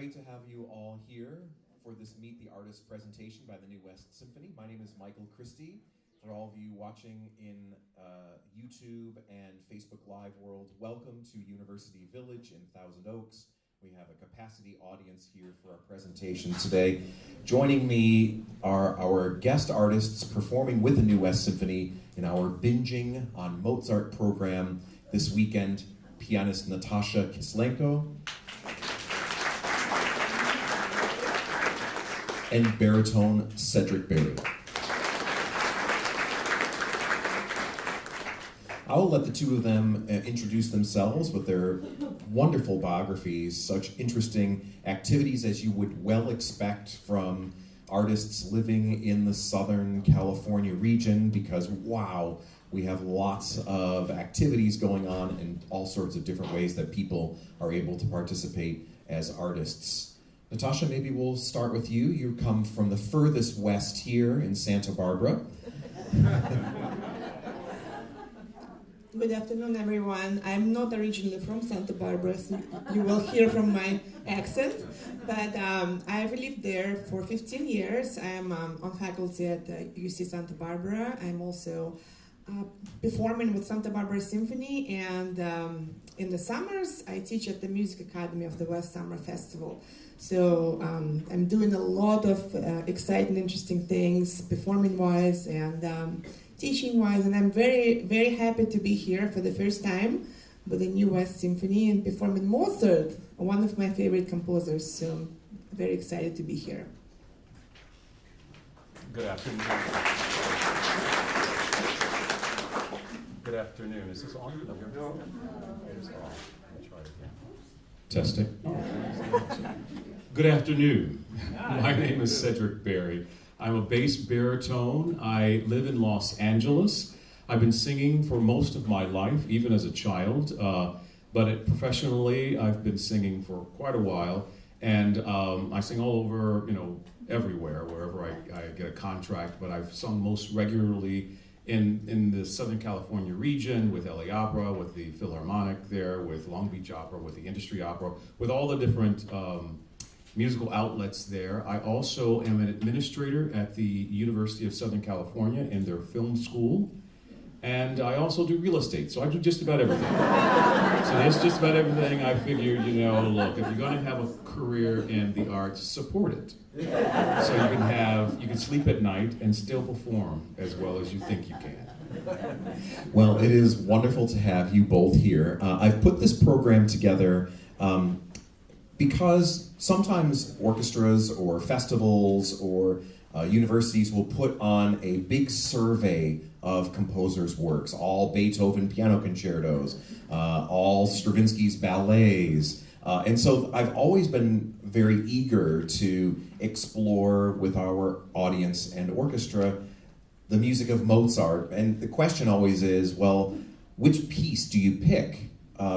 great to have you all here for this Meet the Artist presentation by the New West Symphony. My name is Maestro Christie. For all of you watching in YouTube and Facebook Live world, welcome to University Village in Thousand Oaks. We have a capacity audience here for our presentation today. Joining me are our guest artists performing with the New West Symphony in our Binging on Mozart program this weekend. Pianist Natasha Kislenko and baritone Cedric Berry. I'll let the two of them introduce themselves with their wonderful biographies, such interesting activities as you would well expect from artists living in the Southern California region, because wow, we have lots of activities going on in all sorts of different ways that people are able to participate as artists. Natasha, maybe we'll start with you. You come from the furthest west here in Santa Barbara. Good afternoon, everyone. I'm not originally from Santa Barbara, so you will hear from my accent, but I've lived there for 15 years. I'm on faculty at UC Santa Barbara. I'm also performing with Santa Barbara Symphony, and in the summers, I teach at the Music Academy of the West Summer Festival. So I'm doing a lot of exciting, interesting things, performing-wise and teaching-wise, and I'm very, very happy to be here for the first time with the New West Symphony and performing Mozart, one of my favorite composers. So I'm very excited to be here. Good afternoon. Good afternoon. Is this on? No. It's off. I'll try it again. Testing. Good afternoon. My name is Cedric Berry. I'm a bass baritone. I live in Los Angeles. I've been singing for most of my life, even as a child, but professionally, I've been singing for quite a while, and I sing all over, everywhere, wherever I get a contract, but I've sung most regularly in the Southern California region with LA Opera, with the Philharmonic there, with Long Beach Opera, with the Industry Opera, with all the different musical outlets there. I also am an administrator at the University of Southern California in their film school, and I also do real estate, so I do just about everything. So that's just about everything. I figured, look, if you're going to have a career in the arts, support it. So you can sleep at night and still perform as well as you think you can. Well, it is wonderful to have you both here. I've put this program together because sometimes orchestras or festivals or universities will put on a big survey of composers' works, all Beethoven piano concertos, all Stravinsky's ballets. And so I've always been very eager to explore with our audience and orchestra the music of Mozart. And the question always is, well, which piece do you pick?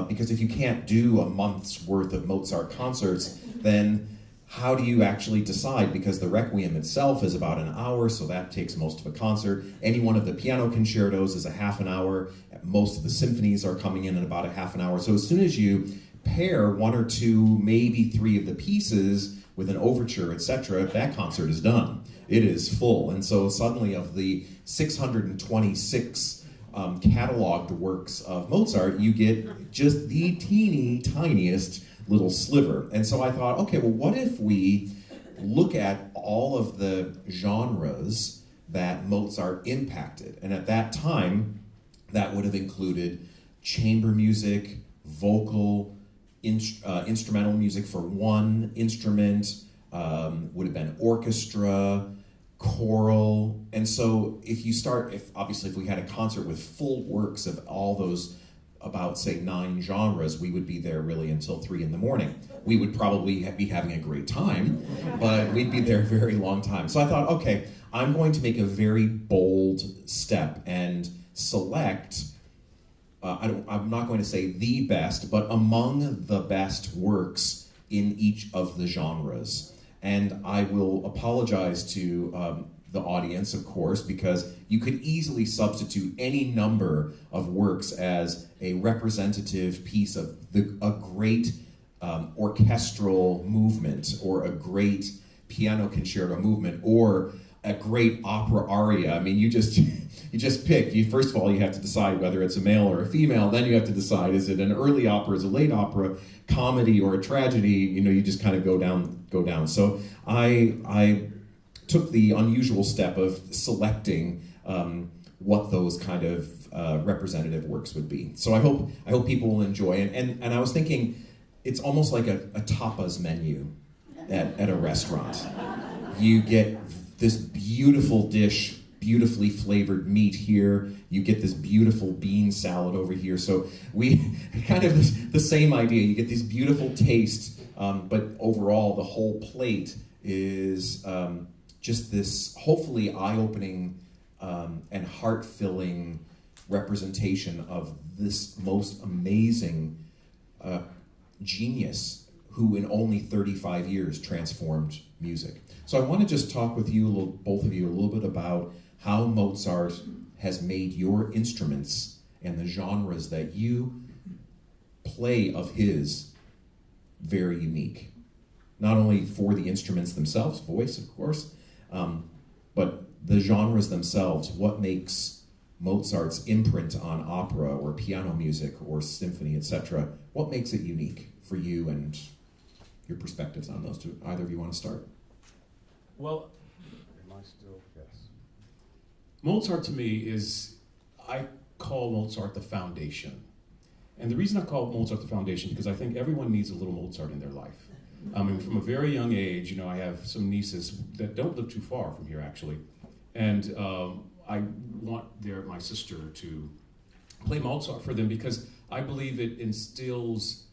Because if you can't do a month's worth of Mozart concerts, then how do you actually decide? Because the Requiem itself is about an hour, so that takes most of a concert. Any one of the piano concertos is a half an hour. Most of the symphonies are coming in about a half an hour. So as soon as you pair one or two, maybe three of the pieces with an overture, etc., that concert is done. It is full. And so suddenly of the 626 cataloged works of Mozart, you get just the teeny tiniest little sliver. And so I thought, okay, well, what if we look at all of the genres that Mozart impacted? And at that time, that would have included chamber music, vocal, instrumental music for one instrument, would have been orchestra, choral. And so if we had a concert with full works of all those about, say, 9 genres, we would be there really until 3 in the morning. We would probably be having a great time, but we'd be there a very long time. So I thought, okay, I'm going to make a very bold step and select, I'm not going to say the best, but among the best works in each of the genres. And I will apologize to the audience, of course, because you could easily substitute any number of works as a representative piece of a great orchestral movement, or a great piano concerto movement, or a great opera aria. I mean, you just pick. First of all, you have to decide whether it's a male or a female. Then you have to decide, is it an early opera, is it a late opera, comedy or a tragedy? You just kind of go down. So I took the unusual step of selecting what those kind of representative works would be. So I hope people will enjoy it. And I was thinking, it's almost like a tapas menu at a restaurant. You get this beautiful dish, beautifully flavored meat here. You get this beautiful bean salad over here. So we kind of the same idea. You get these beautiful tastes, but overall the whole plate is just this hopefully eye-opening and heart-filling representation of this most amazing genius who in only 35 years transformed music. So I want to just talk with you, both of you, a little bit about how Mozart has made your instruments and the genres that you play of his very unique. Not only for the instruments themselves, voice of course, but the genres themselves. What makes Mozart's imprint on opera or piano music or symphony, etc., what makes it unique for you, and your perspectives on those two? Either of you want to start? Well, Am I still? Yes. Mozart to me I call Mozart the foundation. And the reason I call Mozart the foundation, because I think everyone needs a little Mozart in their life. I mean, from a very young age, I have some nieces that don't live too far from here, actually. And I want my sister to play Mozart for them, because I believe it instills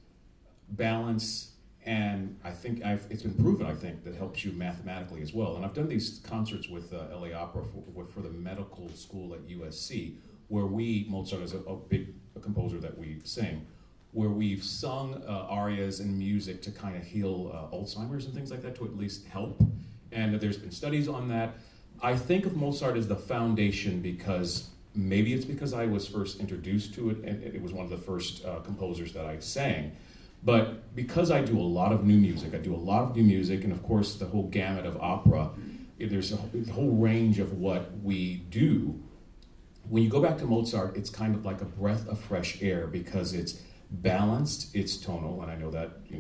balance, and I think it's been proven, I think, that helps you mathematically as well. And I've done these concerts with LA Opera for the medical school at USC, where Mozart is a big composer that we sing, where we've sung arias and music to kind of heal Alzheimer's and things like that, to at least help. And there's been studies on that. I think of Mozart as the foundation because maybe it's because I was first introduced to it, and it was one of the first composers that I sang. But because I do a lot of new music, and of course the whole gamut of opera, there's a whole range of what we do. When you go back to Mozart, it's kind of like a breath of fresh air, because it's balanced, it's tonal, and I know that you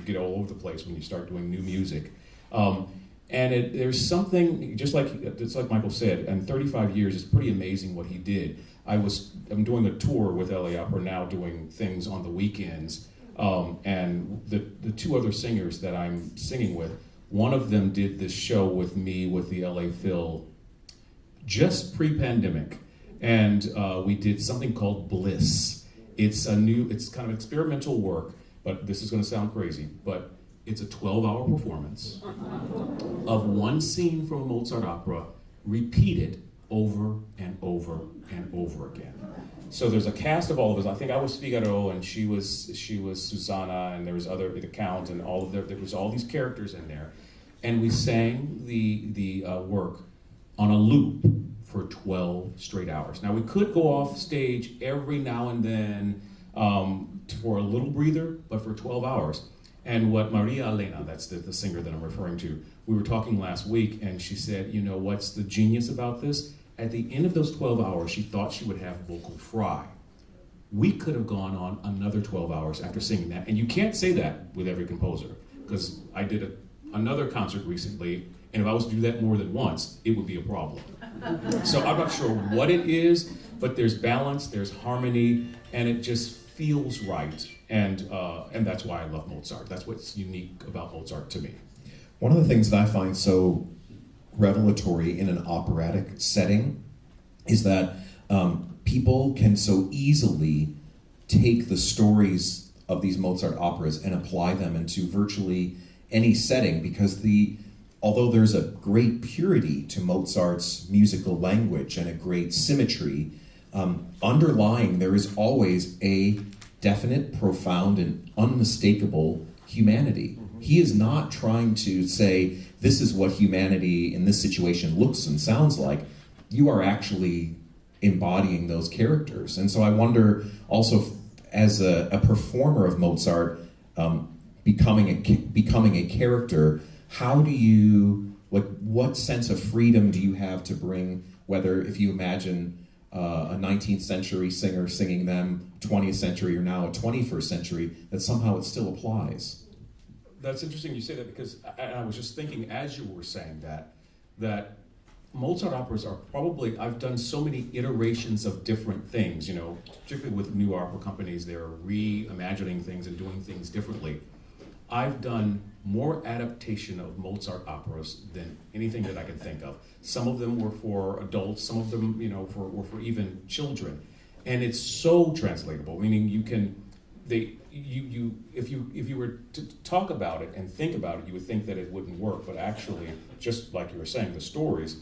get all over the place when you start doing new music. And there's something, just like Michael said, and 35 years is pretty amazing what he did. I'm doing a tour with LA Opera now, doing things on the weekends, and the two other singers that I'm singing with, one of them did this show with me with the LA Phil just pre-pandemic, and we did something called Bliss. It's kind of experimental work, but this is going to sound crazy, but it's a 12-hour performance of one scene from a Mozart opera, repeated over and over and over again. So there's a cast of all of us. I think I was Figaro, and she was Susanna, and there was the Count, and there was all these characters in there, and we sang the work on a loop for 12 straight hours. Now we could go off stage every now and then for a little breather, but for 12 hours. And what Maria Elena, that's the singer that I'm referring to, we were talking last week, and she said, what's the genius about this? At the end of those 12 hours, she thought she would have vocal fry. We could have gone on another 12 hours after singing that. And you can't say that with every composer, because I did another concert recently, and if I was to do that more than once, it would be a problem. So I'm not sure what it is, but there's balance, there's harmony, and it just feels right. And that's why I love Mozart. That's what's unique about Mozart to me. One of the things that I find so revelatory in an operatic setting is that people can so easily take the stories of these Mozart operas and apply them into virtually any setting, because although there's a great purity to Mozart's musical language and a great symmetry, underlying there is always a definite, profound, and unmistakable humanity. He is not trying to say, this is what humanity in this situation looks and sounds like. You are actually embodying those characters. And so I wonder also, as a performer of Mozart, becoming a character, how do you, like, what sense of freedom do you have to bring, whether if you imagine a 19th century singer singing them 20th century or now a 21st century, that somehow it still applies? That's interesting you say that, because I was just thinking as you were saying that Mozart operas are probably, I've done so many iterations of different things, particularly with new opera companies, they're reimagining things and doing things differently. I've done more adaptation of Mozart operas than anything that I can think of. Some of them were for adults, some of them, were for even children. And it's so translatable, meaning you can, if you were to talk about it and think about it, you would think that it wouldn't work, but actually, just like you were saying, the stories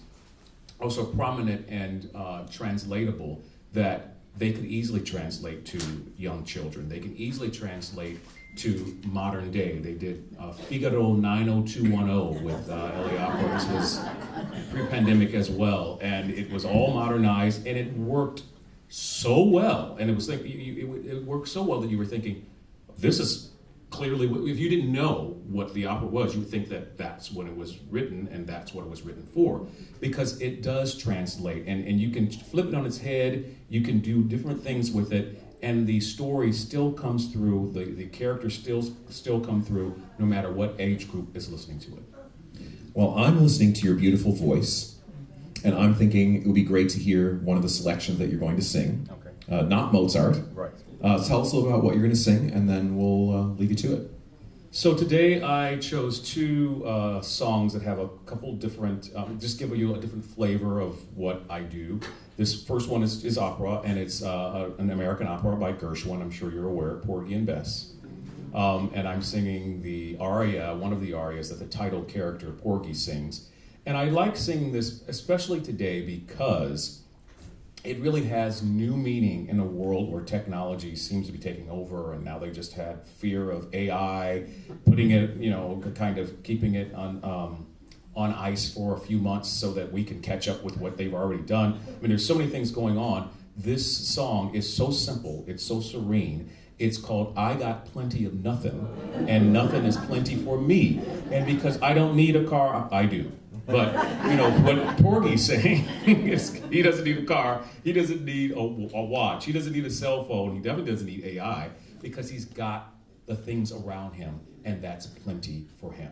are so prominent and translatable that they could easily translate to young children. They can easily translate to modern day. They did Figaro 90210 with Eliapo. This was pre-pandemic as well, and it was all modernized, and it worked so well. And it was it worked so well that you were thinking, this is clearly, if you didn't know what the opera was, you would think that that's when it was written and that's what it was written for, because it does translate, and you can flip it on its head, you can do different things with it, and the story still comes through, the characters still come through, no matter what age group is listening to it. Well, I'm listening to your beautiful voice, and I'm thinking it would be great to hear one of the selections that you're going to sing. Okay. Not Mozart. Right. Tell us a little about what you're going to sing, and then we'll leave you to it. So today I chose two songs that have a couple different, just give you a different flavor of what I do. This first one is opera, and it's an American opera by Gershwin. I'm sure you're aware, Porgy and Bess. And I'm singing the aria, one of the arias that the title character Porgy sings. And I like singing this, especially today, because it really has new meaning in a world where technology seems to be taking over, and now they just had fear of AI, putting it, kind of keeping it on ice for a few months so that we can catch up with what they've already done. I mean, there's so many things going on. This song is so simple, it's so serene. It's called I Got Plenty of Nothing, and nothing is plenty for me. And because I don't need a car, I do. But, what Porgy's saying is he doesn't need a car, he doesn't need a watch, he doesn't need a cell phone, he definitely doesn't need AI, because he's got the things around him, and that's plenty for him.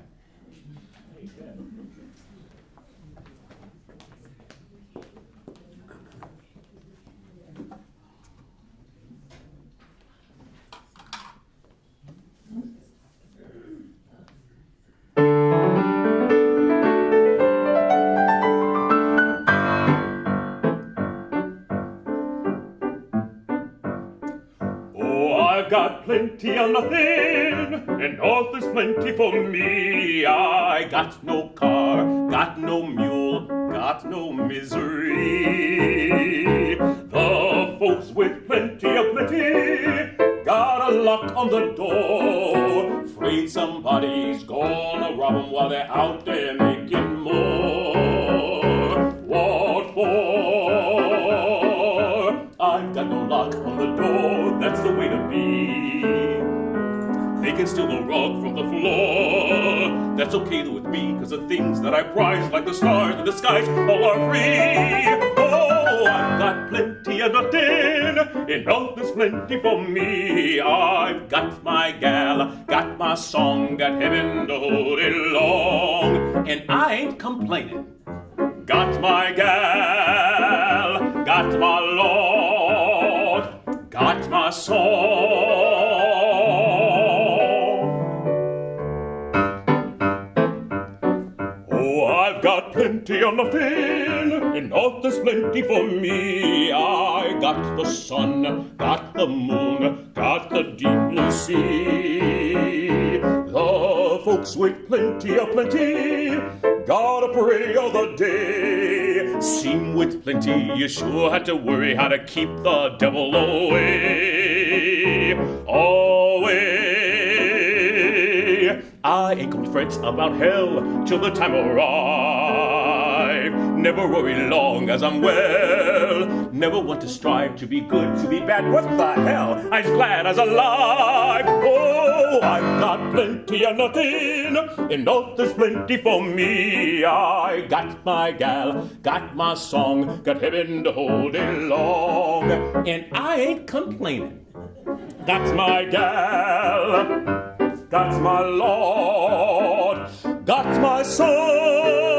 Got plenty of nothing, and all is plenty for me. I got no car, got no mule, got no misery. The folks with plenty of plenty got a lock on the door, afraid somebody's gonna rob them while they're out there making more. What for? I've got no lock on the door, that's the way to be. They can steal the rug from the floor, that's okay with me, cause the things that I prize, like the stars in the skies, all are free. Oh, I've got plenty of nothing, and all there's plenty for me. I've got my gal, got my song, got heaven to hold it long, and I ain't complaining. Got my gal, got my Lord, got my song. Oh, I've got plenty of nothing, and all there's plenty for me. I got the sun, got the moon, got the deep blue sea. The folks with plenty of plenty gotta pray all the day. Seem with plenty, you sure had to worry how to keep the devil away. Away. I ain't gonna fret about hell till the time arrives. life. Never worry long as I'm well. Never want to strive to be good, to be bad. What the hell? I'm glad as alive. Oh, I've got plenty of nothing, enough there's plenty for me. I got my gal, got my song, got heaven to hold it long, and I ain't complaining. That's my gal, that's my Lord, that's my song.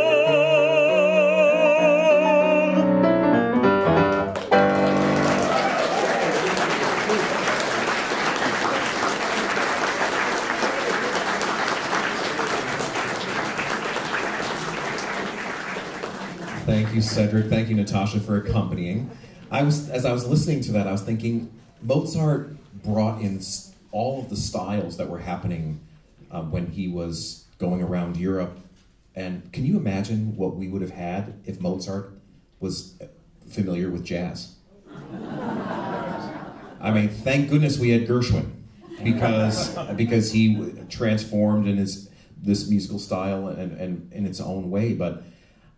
Thank you, Cedric. Thank you, Natasha, for accompanying. As I was listening to that, I was thinking Mozart brought in all of the styles that were happening when he was going around Europe. And can you imagine what we would have had if Mozart was familiar with jazz? I mean, thank goodness we had Gershwin, because he transformed in this musical style and in its own way.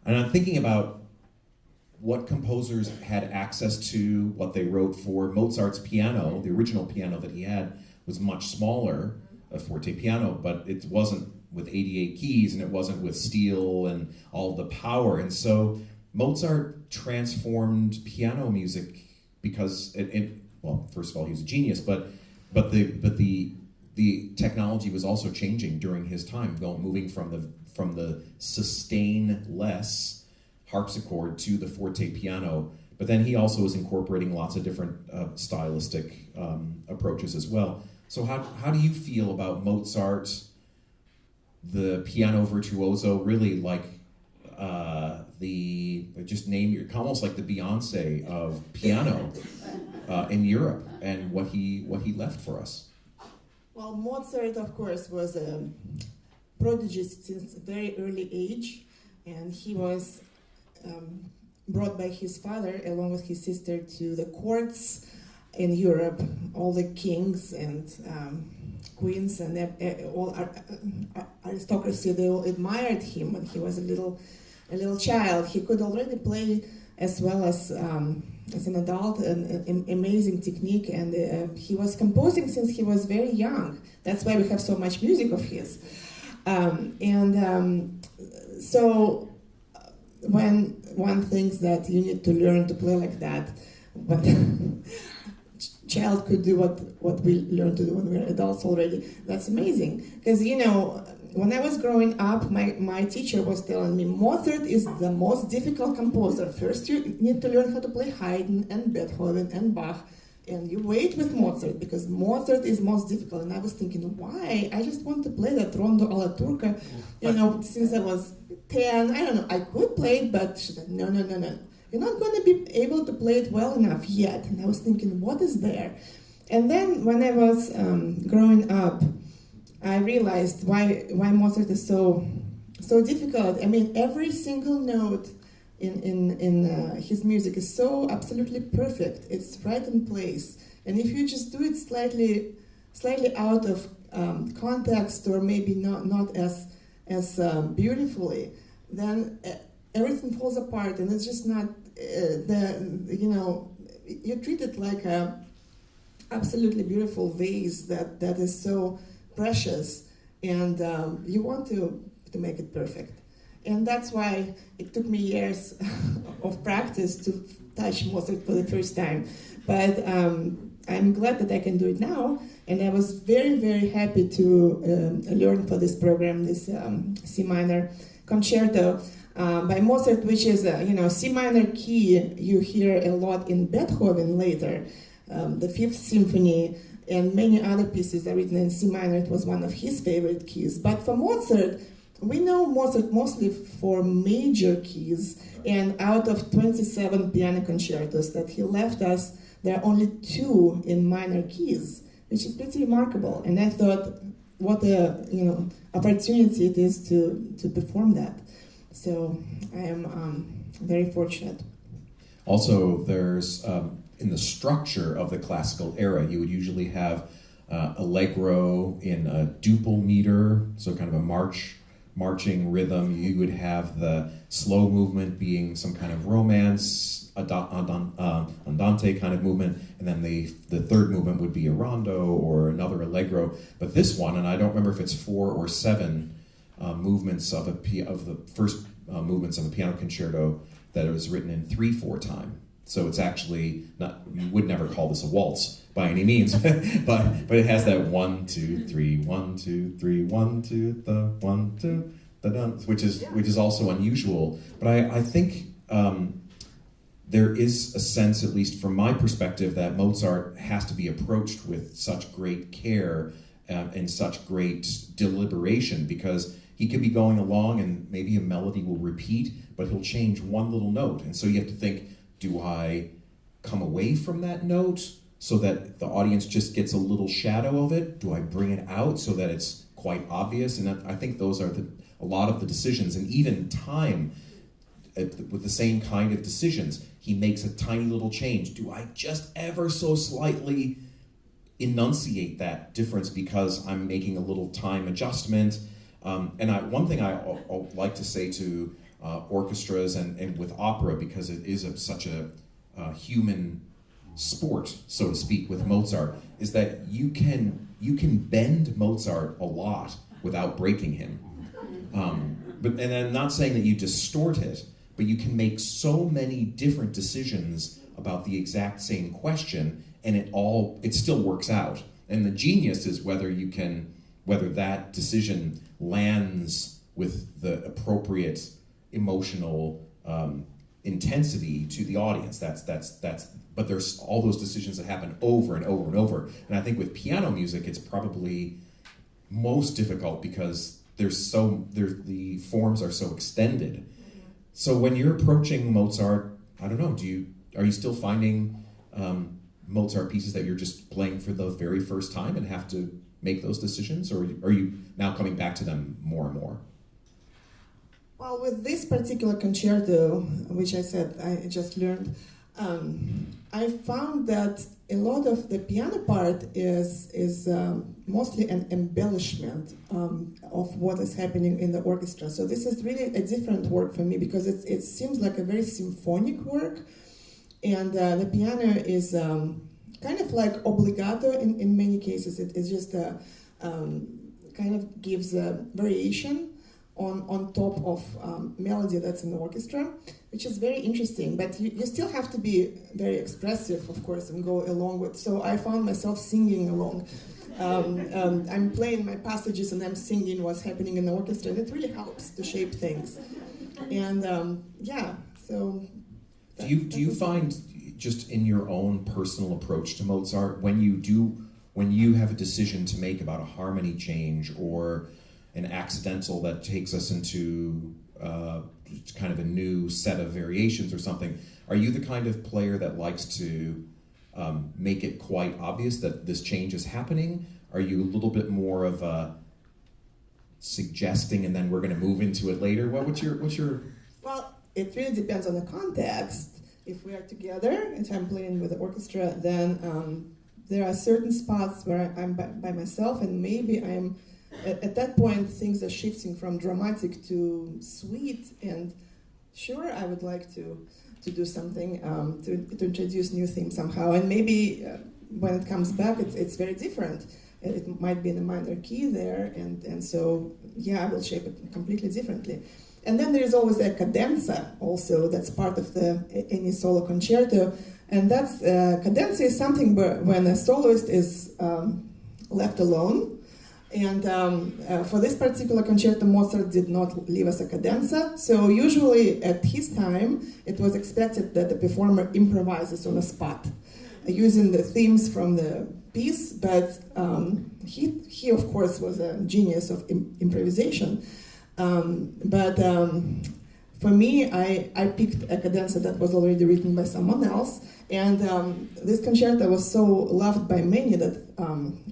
And I'm thinking about what composers had access to, what they wrote for. Mozart's piano, the original piano that he had, was much smaller, a forte piano, but it wasn't with 88 keys, and it wasn't with steel and all the power. And so Mozart transformed piano music because well, first of all, he was a genius, but the technology was also changing during his time, moving from the sustain-less harpsichord to the forte piano. But then he also was incorporating lots of different stylistic approaches as well. So how do you feel about Mozart, the piano virtuoso, really like almost like the Beyonce of piano in Europe, and what he left for us? Well, Mozart, of course, was a prodigy since a very early age, and he was brought by his father along with his sister to the courts in Europe. All the kings and queens and all aristocracy, they all admired him when he was a little child. He could already play as well as an adult, an amazing technique, and he was composing since he was very young. That's why we have so much music of his. So when one thinks that you need to learn to play like that, but child could do what we learn to do when we're adults already, that's amazing. Because, when I was growing up, my teacher was telling me, Mozart is the most difficult composer. First you need to learn how to play Haydn and Beethoven and Bach, and you wait with Mozart, because Mozart is most difficult. And I was thinking, why? I just want to play that Rondo alla Turca, since I was 10. I don't know, I could play it, but she said, no. You're not going to be able to play it well enough yet. And I was thinking, what is there? And then when I was growing up, I realized why Mozart is so difficult. I mean, every single note in his music is so absolutely perfect. It's right in place. And if you just do it slightly out of context, or maybe not as beautifully, then everything falls apart, and it's just not you treat it like a absolutely beautiful vase that is so precious, and you want to make it perfect. And that's why it took me years of practice to touch Mozart for the first time. But I'm glad that I can do it now, and I was very, very happy to learn for this program, this C minor concerto by Mozart, which is C minor key you hear a lot in Beethoven later, the Fifth Symphony, and many other pieces are written in C minor. It was one of his favorite keys. But for Mozart, we know Mozart mostly for major keys, and out of 27 piano concertos that he left us, there are only 2 in minor keys, which is pretty remarkable. And I thought, what a opportunity it is to perform that. So I am very fortunate. Also, there's in the structure of the classical era, you would usually have allegro in a duple meter, so kind of a march marching rhythm. You would have the slow movement being some kind of romance, andante kind of movement, and then the third movement would be a rondo or another allegro. But this one, and I don't remember if it's 4 or 7 movements of the first movements of a piano concerto that was written in 3/4 time. So it's actually not, you would never call this a waltz by any means, but it has that 1, 2, 3, 1, 2, 3, 1, 2, the 1, 2, the dun, which is also unusual. But I think there is a sense, at least from my perspective, that Mozart has to be approached with such great care and such great deliberation, because he could be going along and maybe a melody will repeat, but he'll change one little note. And so you have to think, do I come away from that note so that the audience just gets a little shadow of it? Do I bring it out so that it's quite obvious? And I think those are a lot of the decisions. And even time, with the same kind of decisions, he makes a tiny little change. Do I just ever so slightly enunciate that difference because I'm making a little time adjustment? And one thing I like to say to orchestras and with opera, because it is such a human sport, so to speak, with Mozart, is that you can bend Mozart a lot without breaking him. And I'm not saying that you distort it, but you can make so many different decisions about the exact same question, and it still works out. And the genius is whether that decision lands with the appropriate emotional intensity to the audience. But there's all those decisions that happen over and over and over. And I think with piano music, it's probably most difficult because the forms are so extended. So when you're approaching Mozart, I don't know, are you still finding Mozart pieces that you're just playing for the very first time and have to make those decisions, or are you now coming back to them more and more? Well, with this particular concerto, which I said I just learned, I found that a lot of the piano part is mostly an embellishment of what is happening in the orchestra. So this is really a different work for me, because it seems like a very symphonic work, and the piano is kind of like obbligato in many cases. It is just kind of gives a variation on top of melody that's in the orchestra, which is very interesting. But you still have to be very expressive, of course, and go along with. So I found myself singing along. I'm playing my passages and I'm singing what's happening in the orchestra, and it really helps to shape things. And so. Do you find, just in your own personal approach to Mozart, when you have a decision to make about a harmony change or an accidental that takes us into kind of a new set of variations or something, are you the kind of player that likes to make it quite obvious that this change is happening? Are you a little bit more of a suggesting and then we're going to move into it later? What's your? Well, it really depends on the context. If we are together and I'm playing with the orchestra, then there are certain spots where I'm by myself, and maybe I'm at that point things are shifting from dramatic to sweet, and sure, I would like to do something to introduce new themes somehow, and maybe when it comes back it's very different. It might be in a minor key there, and so I will shape it completely differently. And then there is always a cadenza also that's part of any solo concerto, and that's cadenza is something when a soloist is left alone. And for this particular concerto, Mozart did not leave us a cadenza. So usually at his time, it was expected that the performer improvises on the spot, using the themes from the piece. But he of course was a genius of improvisation. But for me, I picked a cadenza that was already written by someone else, and this concerto was so loved by many that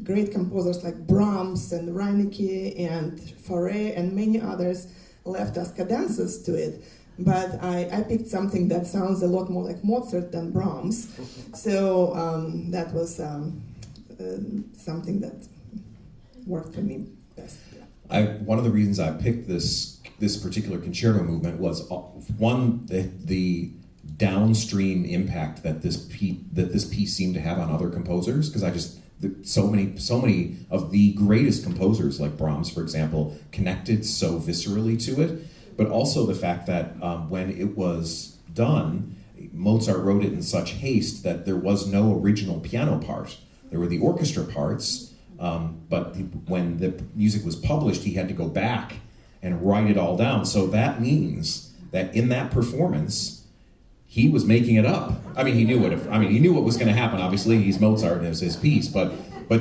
great composers like Brahms and Reinecke and Fauré and many others left us cadenzas to it. But I picked something that sounds a lot more like Mozart than Brahms, so that was something that worked for me best. one of the reasons I picked this particular concerto movement was one, the downstream impact that this piece seemed to have on other composers, because so many of the greatest composers, like Brahms, for example, connected so viscerally to it, but also the fact that when it was done, Mozart wrote it in such haste that there was no original piano part. There were the orchestra parts, but when the music was published, he had to go back and write it all down. So that means that in that performance, he was making it up. I mean, he knew what was going to happen. Obviously, he's Mozart and it was his piece. But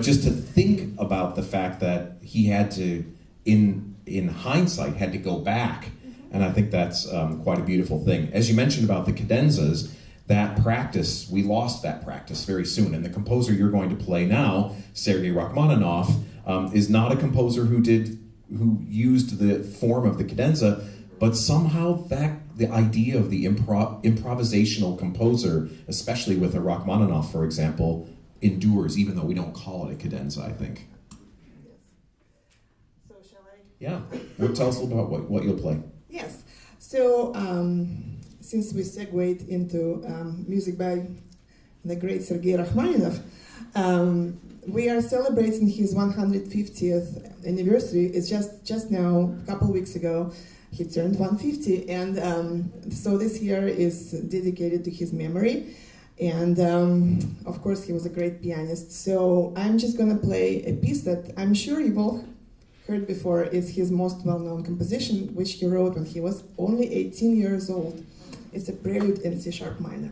just to think about the fact that he had to, in hindsight, had to go back, and I think that's quite a beautiful thing. As you mentioned about the cadenzas, that practice, we lost that practice very soon. And the composer you're going to play now, Sergei Rachmaninoff, is not a composer who used the form of the cadenza, but somehow the idea of the improvisational composer, especially with a Rachmaninoff, for example, endures, even though we don't call it a cadenza, I think. Yes. So shall I? Yeah. Well, tell us a little about what you'll play. Yes. So since we segued into music by the great Sergei Rachmaninoff, we are celebrating his 150th anniversary. It's just now, a couple weeks ago, he turned 150, and so this year is dedicated to his memory. And of course, he was a great pianist. So I'm just gonna play a piece that I'm sure you've all heard before. Is his most well-known composition, which he wrote when he was only 18 years old. It's a prelude in C-sharp minor.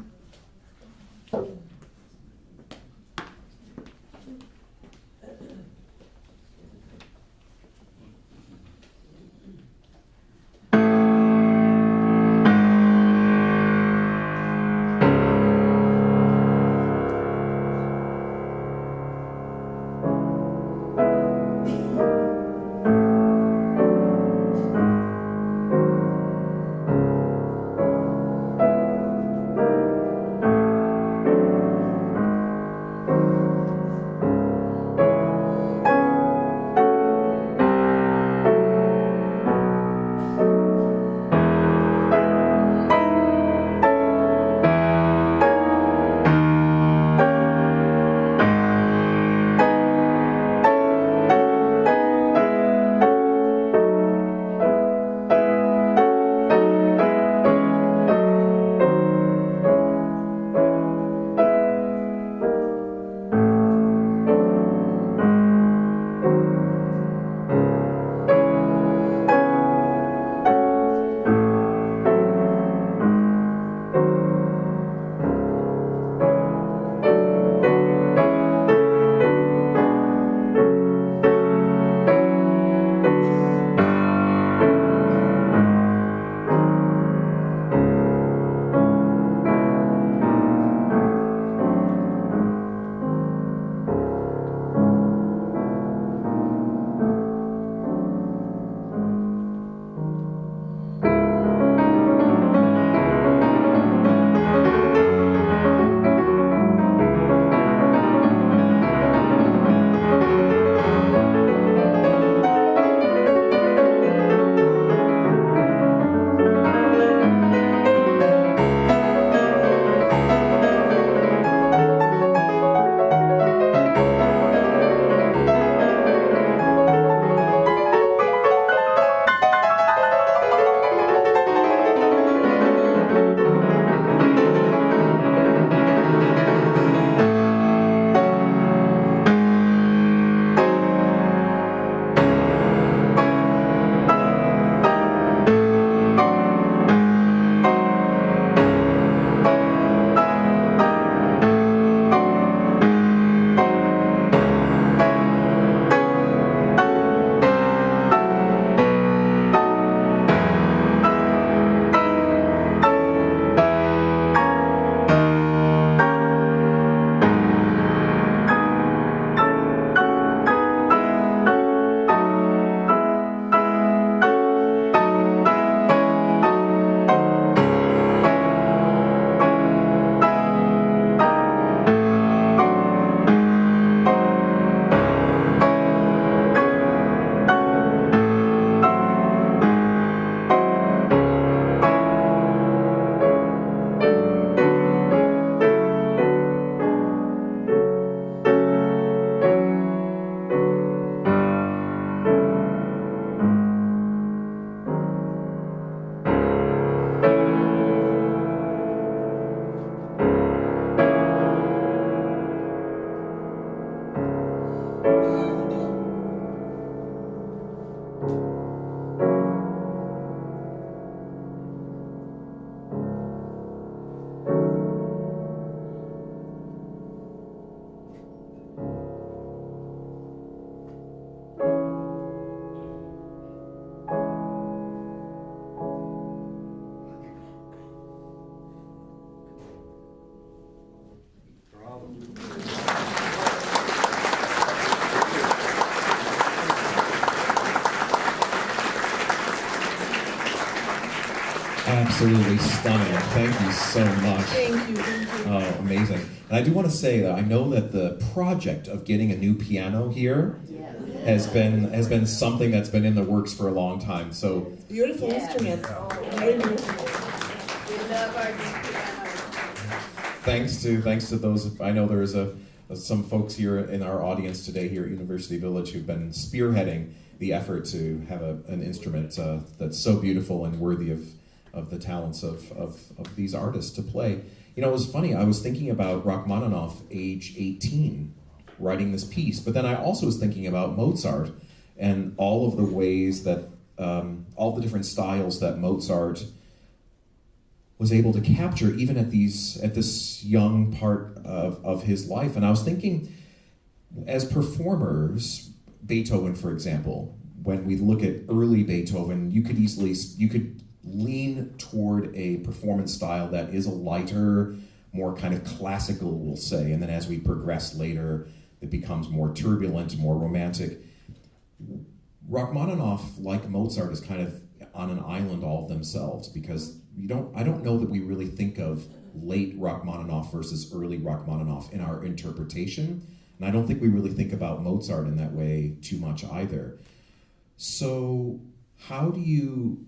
absolutely stunning. Thank you so much. Thank you. Oh, amazing. And I do want to say that I know that the project of getting a new piano here has been something that's been in the works for a long time. So Beautiful instrument. Very beautiful. We love our new piano. thanks to those, I know there's some folks here in our audience today here at University Village who've been spearheading the effort to have an instrument that's so beautiful and worthy of the talents of these artists to play. You know, it was funny, I was thinking about Rachmaninoff, age 18, writing this piece, but then I also was thinking about Mozart and all of the ways that, all the different styles that Mozart was able to capture even at this young part of his life. And I was thinking, as performers, Beethoven, for example, when we look at early Beethoven, you could lean toward a performance style that is a lighter, more kind of classical, we'll say, and then as we progress later, it becomes more turbulent, more romantic. Rachmaninoff, like Mozart, is kind of on an island all of themselves, because I don't know that we really think of late Rachmaninoff versus early Rachmaninoff in our interpretation, and I don't think we really think about Mozart in that way too much either. So how do you,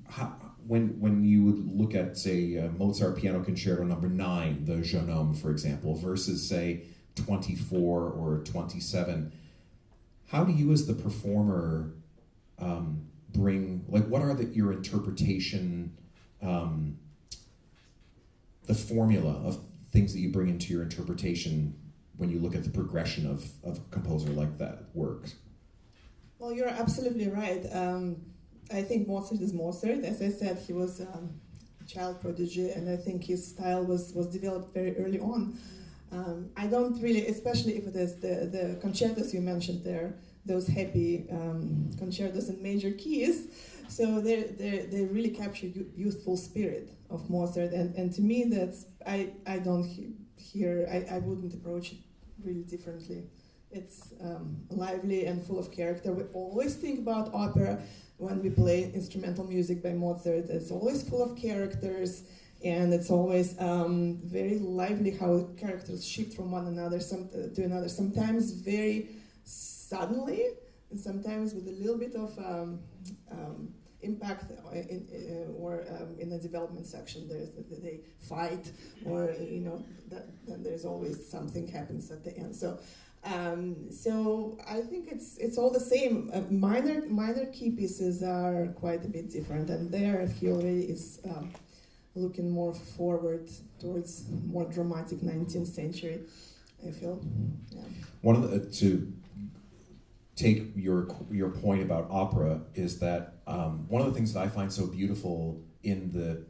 when you would look at, say, Mozart Piano Concerto No. 9, the Jeune Homme, for example, versus, say, 24 or 27, how do you as the performer bring, like, what are your interpretation, the formula of things that you bring into your interpretation when you look at the progression of a composer like that works? Well, you're absolutely right. I think Mozart is Mozart. As I said, he was a child prodigy, and I think his style was developed very early on. I don't really, especially if it is the concertos you mentioned there, those happy concertos in major keys, so they really capture youthful spirit of Mozart, and to me that's, I don't hear, I wouldn't approach it really differently. It's lively and full of character. We always think about opera when we play instrumental music by Mozart. It's always full of characters, and it's always very lively how characters shift from one another to another, sometimes very suddenly, and sometimes with a little bit of impact in the development section. They fight, or then there's always something happens at the end. So I think it's all the same. Minor key pieces are quite a bit different, and there he already is looking more forward towards more dramatic 19th century, I feel. Yeah. One of the, to take your point about opera, is that one of the things that I find so beautiful in the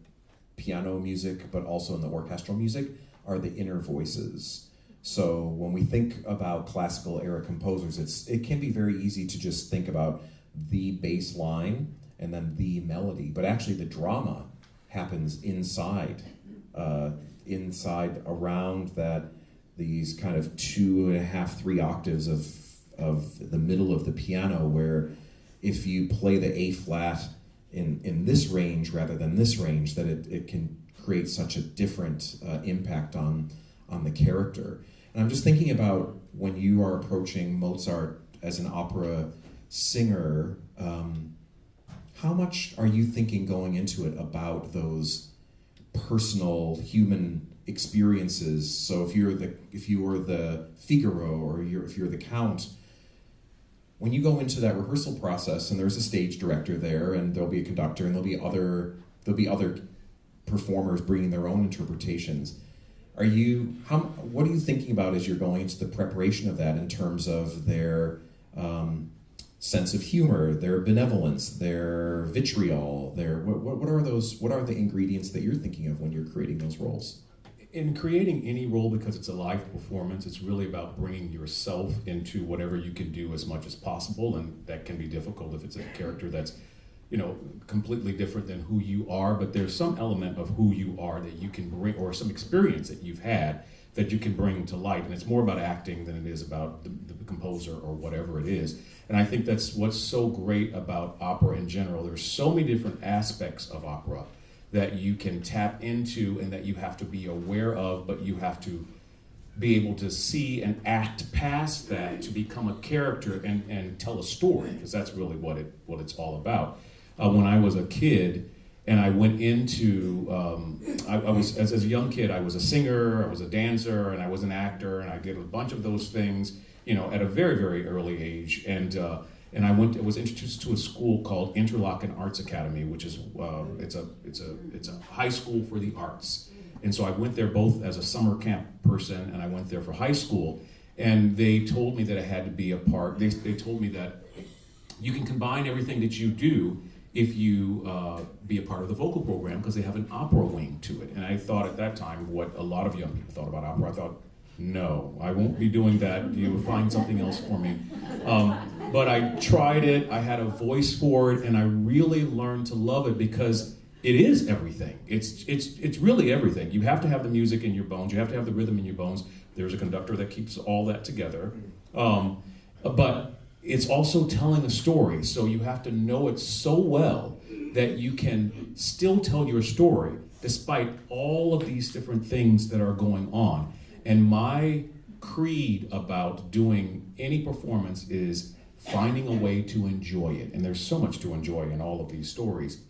piano music, but also in the orchestral music, are the inner voices. So when we think about classical era composers, it can be very easy to just think about the bass line and then the melody, but actually the drama happens inside around that, these kind of 2.5, 3 octaves of the middle of the piano, where if you play the A flat in this range rather than this range, that it can create such a different impact on the character. And I'm just thinking about when you are approaching Mozart as an opera singer, how much are you thinking going into it about those personal human experiences? So if you were the Figaro, or if you're the Count, when you go into that rehearsal process, and there's a stage director there, and there'll be a conductor, and there'll be other performers bringing their own interpretations. What are you thinking about as you're going into the preparation of that, in terms of their sense of humor, their benevolence, their vitriol, what are the ingredients that you're thinking of when you're creating those roles? In creating any role, because it's a live performance, it's really about bringing yourself into whatever you can do as much as possible, and that can be difficult if it's a character that's, completely different than who you are, but there's some element of who you are that you can bring, or some experience that you've had that you can bring to light, and it's more about acting than it is about the composer or whatever it is. And I think that's what's so great about opera in general. There's so many different aspects of opera that you can tap into and that you have to be aware of, but you have to be able to see and act past that to become a character and tell a story, because that's really what it's all about. When I was a kid and I went into, I was as a young kid, I was a singer, I was a dancer, and I was an actor, and I did a bunch of those things, at a very, very early age. And I was introduced to a school called Interlochen Arts Academy, which is it's a high school for the arts. And so I went there both as a summer camp person, and I went there for high school. And they told me that I had to be a part. They told me that you can combine everything that you do if you be a part of the vocal program, because they have an opera wing to it. And I thought at that time what a lot of young people thought about opera. I thought, no, I won't be doing that. You will find something else for me. But I tried it. I had a voice for it, and I really learned to love it because it is everything. It's really everything. You have to have the music in your bones. You have to have the rhythm in your bones. There's a conductor that keeps all that together. But it's also telling a story. So you have to know it so well that you can still tell your story despite all of these different things that are going on. And my creed about doing any performance is finding a way to enjoy it. And there's so much to enjoy in all of these stories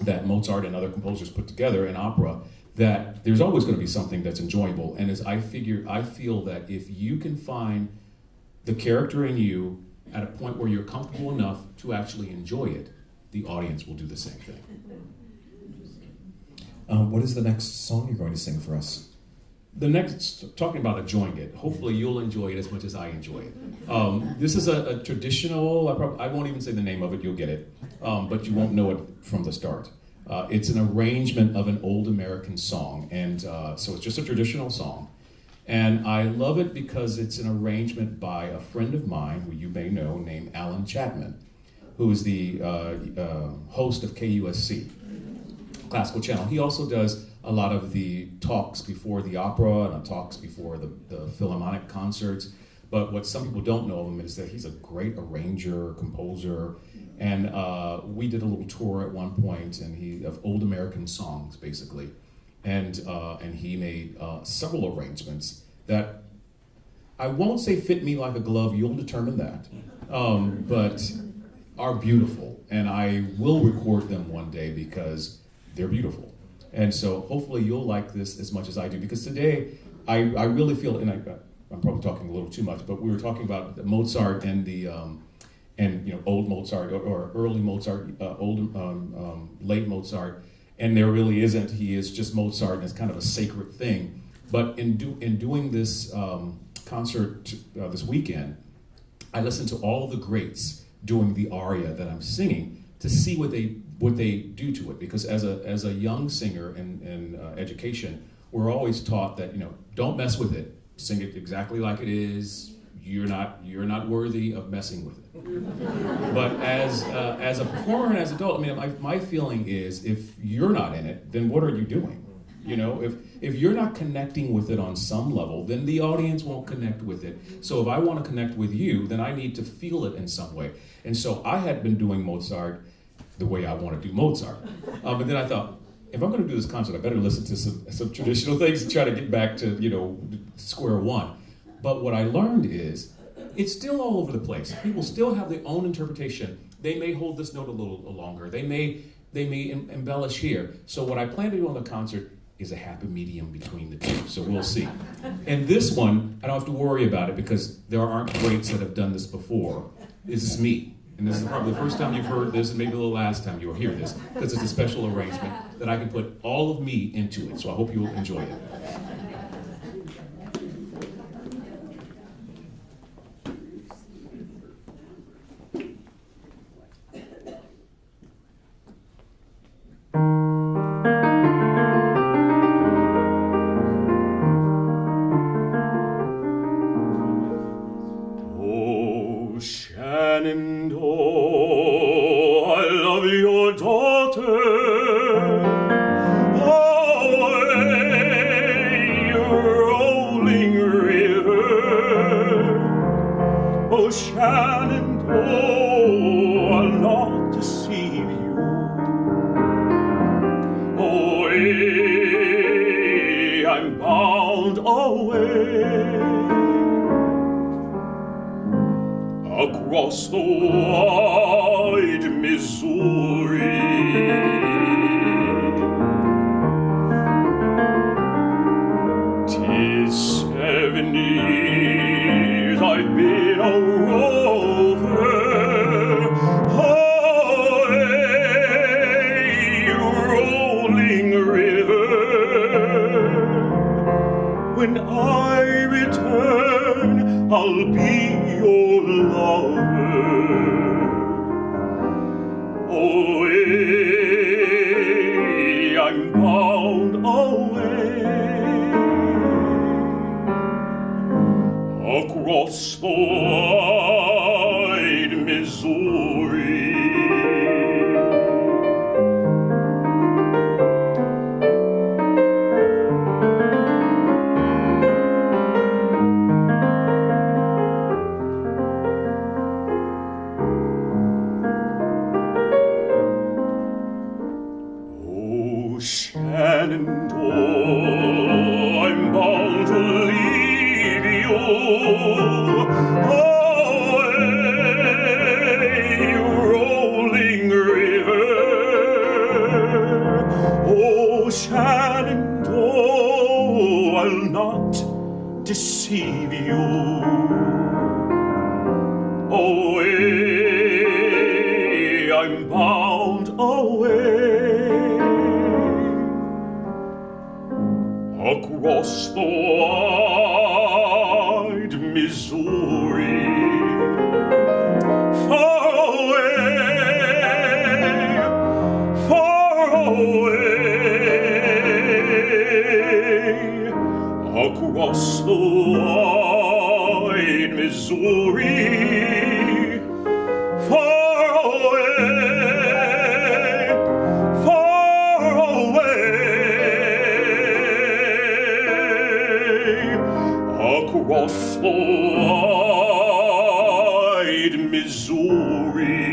that Mozart and other composers put together in opera, that there's always going to be something that's enjoyable. And as I feel that if you can find the character in you at a point where you're comfortable enough to actually enjoy it, the audience will do the same thing. What is the next song you're going to sing for us? The next, talking about enjoying it, hopefully you'll enjoy it as much as I enjoy it. This is a traditional, I won't even say the name of it, you'll get it, but you won't know it from the start. It's an arrangement of an old American song, and so it's just a traditional song. And I love it because it's an arrangement by a friend of mine, who you may know, named Alan Chapman, who is the host of KUSC, Classical Channel. He also does a lot of the talks before the opera and talks before the Philharmonic concerts. But what some people don't know of him is that he's a great arranger, composer, and we did a little tour at one point, and of old American songs, basically. And he made several arrangements that I won't say fit me like a glove, you'll determine that, but are beautiful. And I will record them one day because they're beautiful. And so hopefully you'll like this as much as I do, because today I really feel, and I'm probably talking a little too much, but we were talking about Mozart and the old Mozart or early Mozart, late Mozart, and there really isn't. He is just Mozart, and it's kind of a sacred thing. But in doing this concert this weekend, I listened to all of the greats doing the aria that I'm singing to see what they do to it, because as a young singer in education, we're always taught that don't mess with it, sing it exactly like it is. You're not worthy of messing with it. But as a performer and as an adult, my feeling is if you're not in it, then what are you doing? If you're not connecting with it on some level, then the audience won't connect with it. So if I want to connect with you, then I need to feel it in some way. And so I had been doing Mozart the way I want to do Mozart. But then I thought, if I'm going to do this concert, I better listen to some traditional things and try to get back to square one. But what I learned is it's still all over the place. People still have their own interpretation. They may hold this note a little longer. They may embellish here. So what I plan to do on the concert is a happy medium between the two. So we'll see. And this one, I don't have to worry about it because there aren't greats that have done this before. This is me. And this is probably the first time you've heard this, and maybe the last time you'll hear this, because it's a special arrangement that I can put all of me into it. So I hope you'll enjoy it. I'm bound away across the wide Missouri. 'Tis 7 years I've been a rover, rolling river. When I return, I'll be your lover. Away, I'm bound away across the wide Missouri. Shenandoah, I'm bound to leave you away, rolling river. Oh, Shenandoah, I'll not deceive you. Away, I'm bound away across the wide Missouri. Far away across the wide Missouri. Far away across the wide Missouri.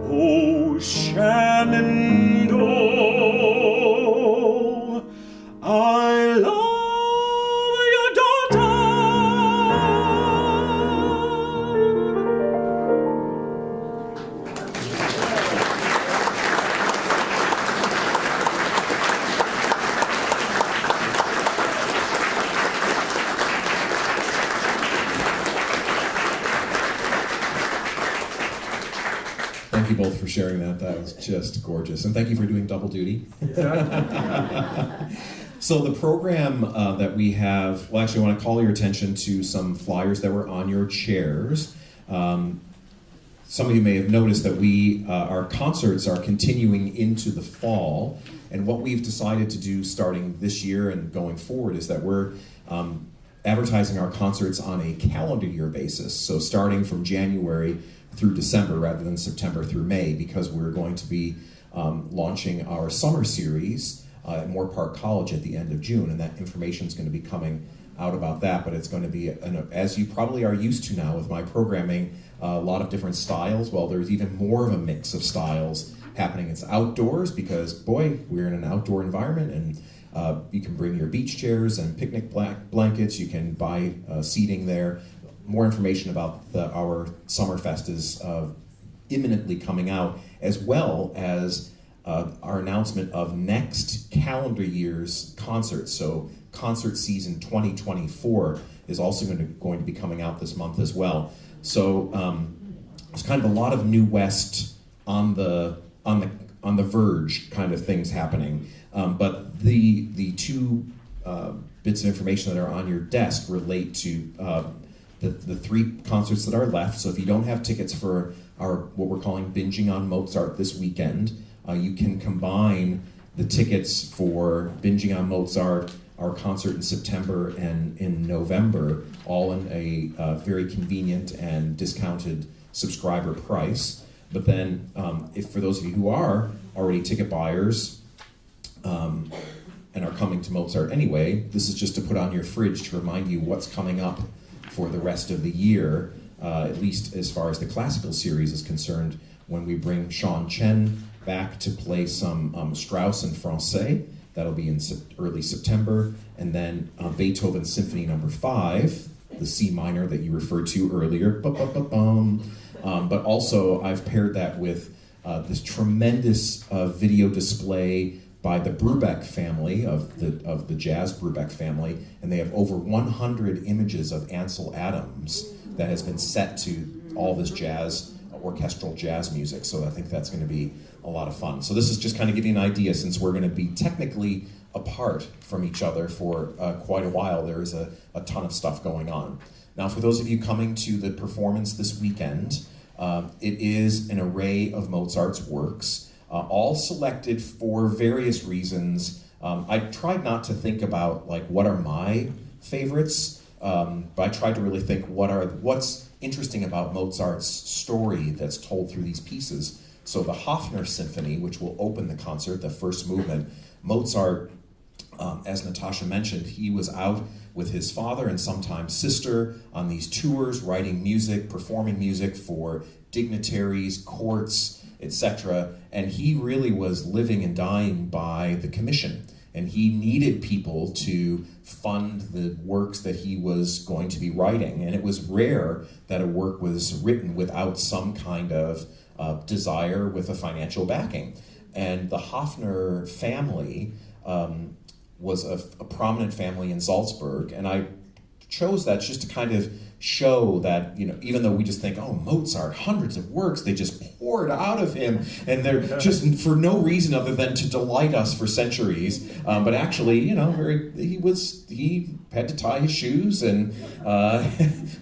Oh, Shenandoah, I love your daughter. Thank you both for sharing that. That was just gorgeous. And thank you for doing double duty. So the program that we have, well, actually I want to call your attention to some flyers that were on your chairs. Some of you may have noticed that our concerts are continuing into the fall. And what we've decided to do starting this year and going forward is that we're advertising our concerts on a calendar year basis. So starting from January through December rather than September through May, because we're going to be launching our summer series at Moore Park College at the end of June, and that information is going to be coming out about that, but it's going to be, as you probably are used to now with my programming, a lot of different styles. Well, there's even more of a mix of styles happening. It's outdoors because, boy, we're in an outdoor environment, and you can bring your beach chairs and picnic blankets. You can buy seating there. More information about our Summerfest is imminently coming out, as well as our announcement of next calendar year's concerts. So concert season 2024 is also going to be coming out this month as well. So there's kind of a lot of New West on the verge kind of things happening. But the two bits of information that are on your desk relate to the three concerts that are left. So if you don't have tickets for our what we're calling Binging on Mozart this weekend, you can combine the tickets for Binging on Mozart, our concert in September and in November, all in a very convenient and discounted subscriber price. But then, if for those of you who are already ticket buyers and are coming to Mozart anyway, this is just to put on your fridge to remind you what's coming up for the rest of the year, at least as far as the classical series is concerned, when we bring Sean Chen back to play some Strauss in Francais. That'll be in early September. And then Beethoven Symphony Number 5, the C minor that you referred to earlier. But also I've paired that with this tremendous video display by the Brubeck family, of the jazz Brubeck family, and they have over 100 images of Ansel Adams that has been set to all this jazz, orchestral jazz music. So I think that's going to be a lot of fun. So this is just kind of giving you an idea, since we're going to be technically apart from each other for quite a while. There is a ton of stuff going on. Now, for those of you coming to the performance this weekend, it is an array of Mozart's works, all selected for various reasons. I tried not to think about like what are my favorites, but I tried to really think what's interesting about Mozart's story that's told through these pieces. So the Hofner Symphony, which will open the concert, the first movement, Mozart, as Natasha mentioned, he was out with his father and sometimes sister on these tours, writing music, performing music for dignitaries, courts, etc. And he really was living and dying by the commission. And he needed people to fund the works that he was going to be writing. And it was rare that a work was written without some kind of desire with a financial backing. And the Hofner family was a prominent family in Salzburg, and I chose that just to kind of show that, you know, even though we just think, oh, Mozart, hundreds of works, they just poured out of him, and they're just for no reason other than to delight us for centuries. But actually, you know, he had to tie his shoes and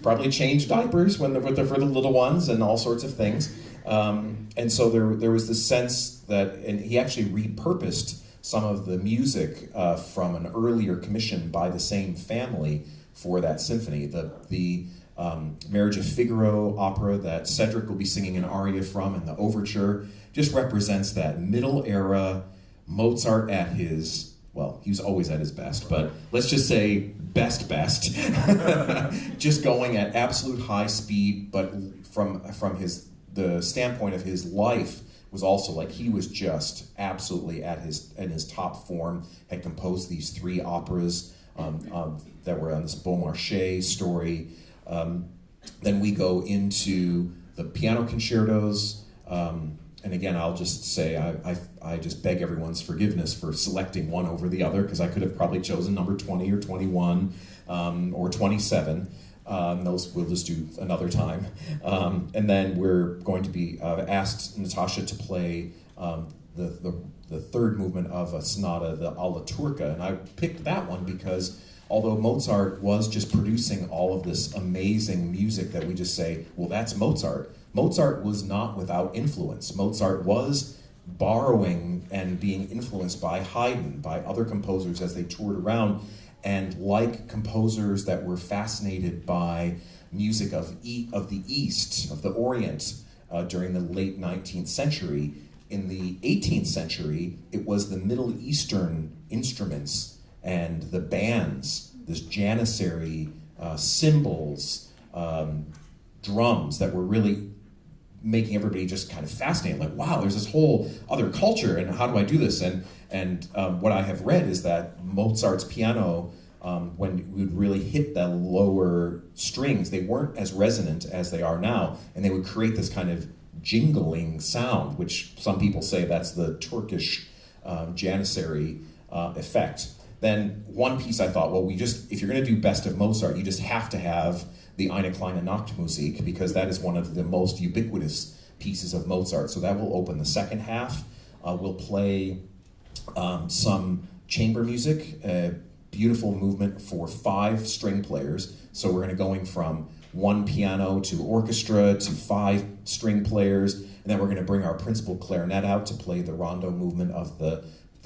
probably change diapers for the little ones and all sorts of things. And so there was this sense that, and he actually repurposed some of the music from an earlier commission by the same family for that symphony. The Marriage of Figaro opera that Cedric will be singing an aria from, and the overture, just represents that middle era Mozart at his, well, he was always at his best, but let's just say best, just going at absolute high speed, but from the standpoint of his life, was also like he was just absolutely in his top form. Had composed these 3 operas that were on this Beaumarchais story. Then we go into the piano concertos, and again, I'll just say I just beg everyone's forgiveness for selecting one over the other, because I could have probably chosen number 20 or 21 or 27. Those we'll just do another time. And then we're going to be asked Natasha to play the third movement of a sonata, the Alla Turca. And I picked that one because although Mozart was just producing all of this amazing music that we just say, well, that's Mozart. Mozart was not without influence. Mozart was borrowing and being influenced by Haydn, by other composers as they toured around. And like composers that were fascinated by music of the East, of the Orient, during the late 19th century, in the 18th century, it was the Middle Eastern instruments and the bands, this janissary, cymbals, drums that were really making everybody just kind of fascinated. Like, wow, there's this whole other culture, and how do I do this? And what I have read is that Mozart's piano, when we would really hit the lower strings, they weren't as resonant as they are now, and they would create this kind of jingling sound, which some people say that's the Turkish janissary effect. Then one piece I thought, well, if you're going to do Best of Mozart, you just have to have the Eine kleine Nachtmusik, because that is one of the most ubiquitous pieces of Mozart. So that will open the second half. We'll play some chamber music, a beautiful movement for 5 string players. So we're going to going from 1 piano to orchestra to 5 string players, and then we're going to bring our principal clarinet out to play the rondo movement of the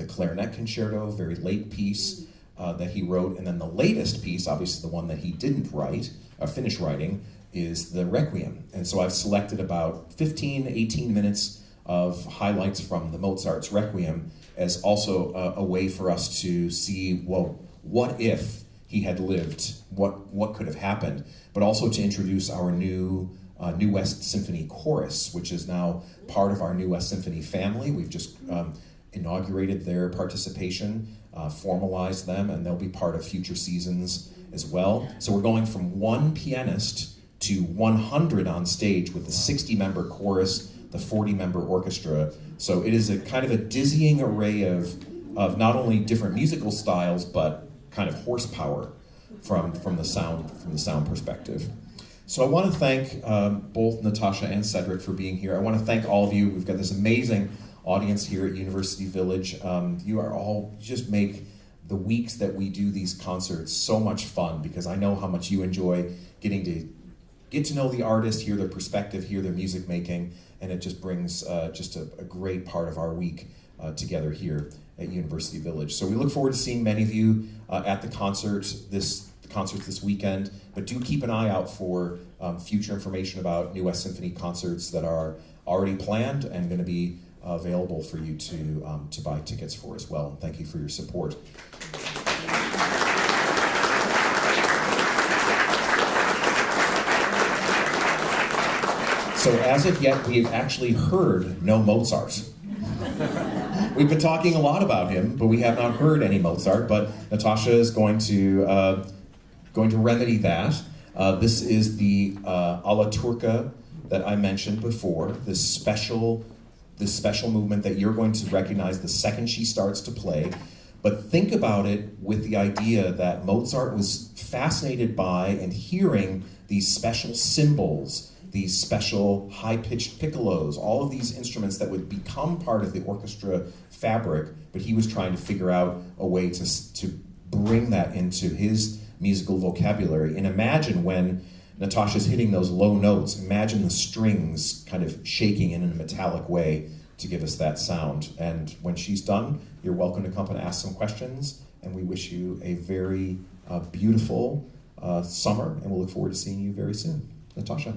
clarinet concerto, very late piece that he wrote. And then the latest piece, obviously the one that he didn't finish writing, is the Requiem. And so I've selected about 18 minutes of highlights from the Mozart's Requiem as also a way for us to see, well, what if he had lived? What could have happened? But also to introduce our new New West Symphony Chorus, which is now part of our New West Symphony family. We've just inaugurated their participation, formalized them, and they'll be part of future seasons as well. So we're going from 1 pianist to 100 on stage with the 60-member chorus, the 40-member orchestra. So it is a kind of a dizzying array of not only different musical styles, but kind of horsepower from the sound perspective. So I want to thank both Natasha and Cedric for being here. I want to thank all of you. We've got this amazing audience here at University Village. You are all, just make the weeks that we do these concerts so much fun, because I know how much you enjoy getting to get to know the artist, hear their perspective, hear their music making, and it just brings just a great part of our week together here at University Village. So we look forward to seeing many of you at the concerts this weekend, but do keep an eye out for future information about New West Symphony concerts that are already planned and going to be available for you to buy tickets for as well. Thank you for your support. So as of yet, we have actually heard no Mozart. We've been talking a lot about him, but we have not heard any Mozart, but Natasha is going to remedy that. This is the alla turca that I mentioned before, this special movement that you're going to recognize the second she starts to play. But think about it with the idea that Mozart was fascinated by and hearing these special cymbals, these special high-pitched piccolos, all of these instruments that would become part of the orchestra fabric, but he was trying to figure out a way to bring that into his musical vocabulary. And imagine when Natasha's hitting those low notes, imagine the strings kind of shaking in a metallic way to give us that sound. And when she's done, you're welcome to come up and ask some questions, and we wish you a very beautiful summer, and we'll look forward to seeing you very soon. Natasha.